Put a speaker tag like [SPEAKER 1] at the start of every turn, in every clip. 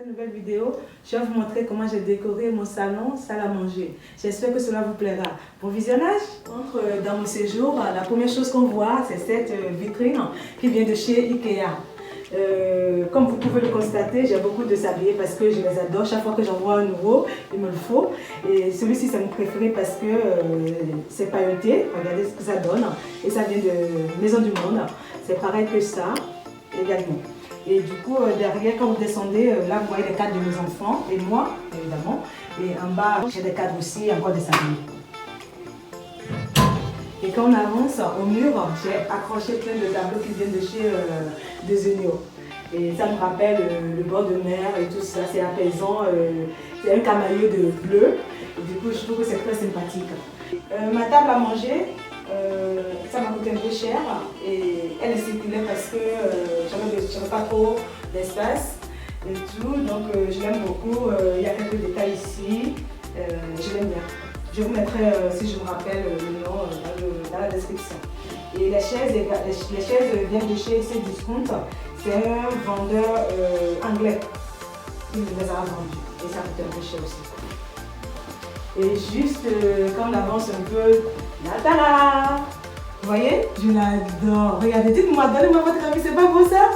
[SPEAKER 1] cette nouvelle vidéo, je vais vous montrer comment j'ai décoré mon salon, salle à manger. J'espère que cela vous plaira. Bon visionnage. Dans mon séjour, la première chose qu'on voit, c'est cette vitrine qui vient de chez Ikea. Comme vous pouvez le constater, j'ai beaucoup de sabliers parce que je les adore. Chaque fois que j'en vois un nouveau, il me le faut. Et celui-ci, c'est mon préféré parce que c'est pailleté. Regardez ce que ça donne. Et ça vient de Maison du Monde. C'est pareil que ça également. Et du coup, derrière, quand vous descendez, là, vous voyez les cadres de mes enfants et moi, évidemment. Et en bas, j'ai des cadres aussi, encore des sabliers. Et quand on avance au mur, j'ai accroché plein de tableaux qui viennent de chez Desenio. Et ça me rappelle le bord de mer et tout ça, c'est apaisant. C'est un camailleux de bleu. Et du coup, je trouve que c'est très sympathique. Ma table à manger, ça m'a coûté un peu cher. Et elle est circulaire parce que j'avais pas trop d'espace et tout. Donc je l'aime beaucoup. Il y a quelques détails ici. Je l'aime bien. Je vous mettrai, si je me rappelle, le nom dans la description. Et les chaises viennent de chez Cdiscount. C'est un vendeur anglais qui me les a vendues. Et ça coûte un peu cher aussi. Et juste quand on avance un peu, là, vous voyez, je l'adore. Regardez, dites-moi, donnez-moi votre avis, c'est pas beau ça?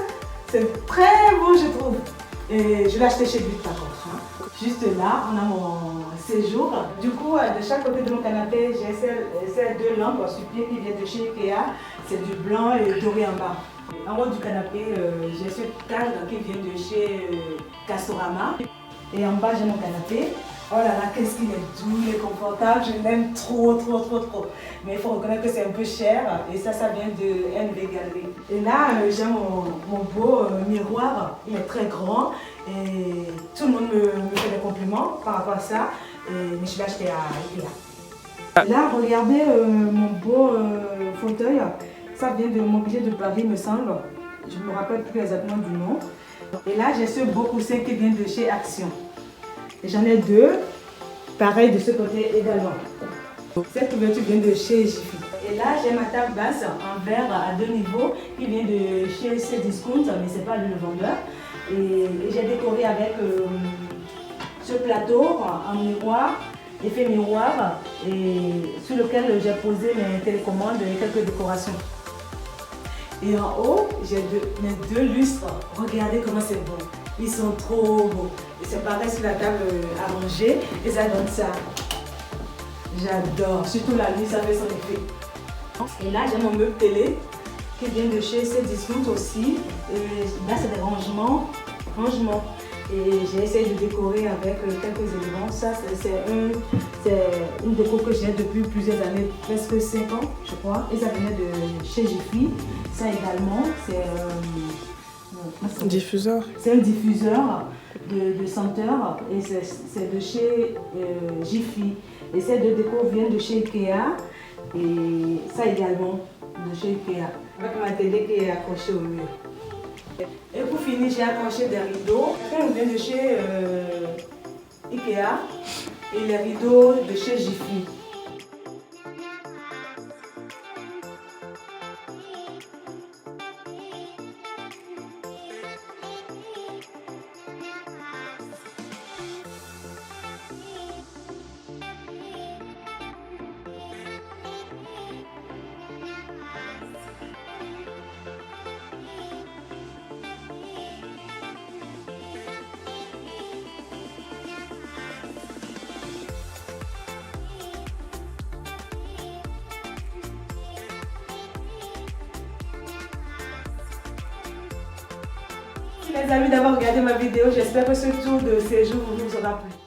[SPEAKER 1] C'est très beau, je trouve. Et je l'ai acheté chez lui par contre. Juste là, on a mon séjour. Du coup, de chaque côté de mon canapé, j'ai ces deux lampes sur-pied qui viennent de chez Ikea. C'est du blanc et doré en bas. En haut du canapé, j'ai ce cadre qui vient de chez Castorama. Et en bas, j'ai mon canapé. Oh là là, qu'est-ce qu'il est doux, il est confortable. Je l'aime trop. Mais il faut reconnaître que c'est un peu cher. Et ça vient de NV Gallery. Et là, j'ai mon beau miroir. Il est très grand. Et tout le monde me fait des compliments par rapport à ça. Mais je l'ai acheté à Ikea. Et là, regardez mon beau fauteuil. Ça vient de Mobilier de Paris, me semble. Je ne me rappelle plus exactement du nom. Et là, j'ai ce beau coussin qui vient de chez Action. J'en ai deux, pareil de ce côté également. Cette couverture vient de chez Jiffy. Et là, j'ai ma table basse en verre à 2 niveaux qui vient de chez Cdiscount, mais ce n'est pas le vendeur. Et j'ai décoré avec ce plateau en miroir, effet miroir, et sur lequel j'ai posé mes télécommandes et quelques décorations. Et en haut, j'ai mes deux lustres. Regardez comment c'est beau. Ils sont trop beaux. Et c'est pareil sur la table à manger. Et ça donne ça. J'adore. Surtout la nuit, ça fait son effet. Et là, j'ai mon meuble télé qui vient de chez Cdiscount aussi. Et là, c'est des rangements. Et j'ai essayé de décorer avec quelques éléments. Ça, c'est une déco que j'ai depuis plusieurs années, presque 5 ans, je crois. Et ça venait de chez Jiffy. Ça également, c'est un diffuseur. C'est un diffuseur de senteur et c'est de chez Jiffy. Et ces deux décos viennent de chez Ikea et ça également de chez Ikea. Avec ma télé qui est accrochée au mur. Et pour finir, j'ai accroché des rideaux. On vient de chez Ikea et les rideaux de chez Jiffy. Merci les amis d'avoir regardé ma vidéo. J'espère que ce tour de séjour vous aura plu.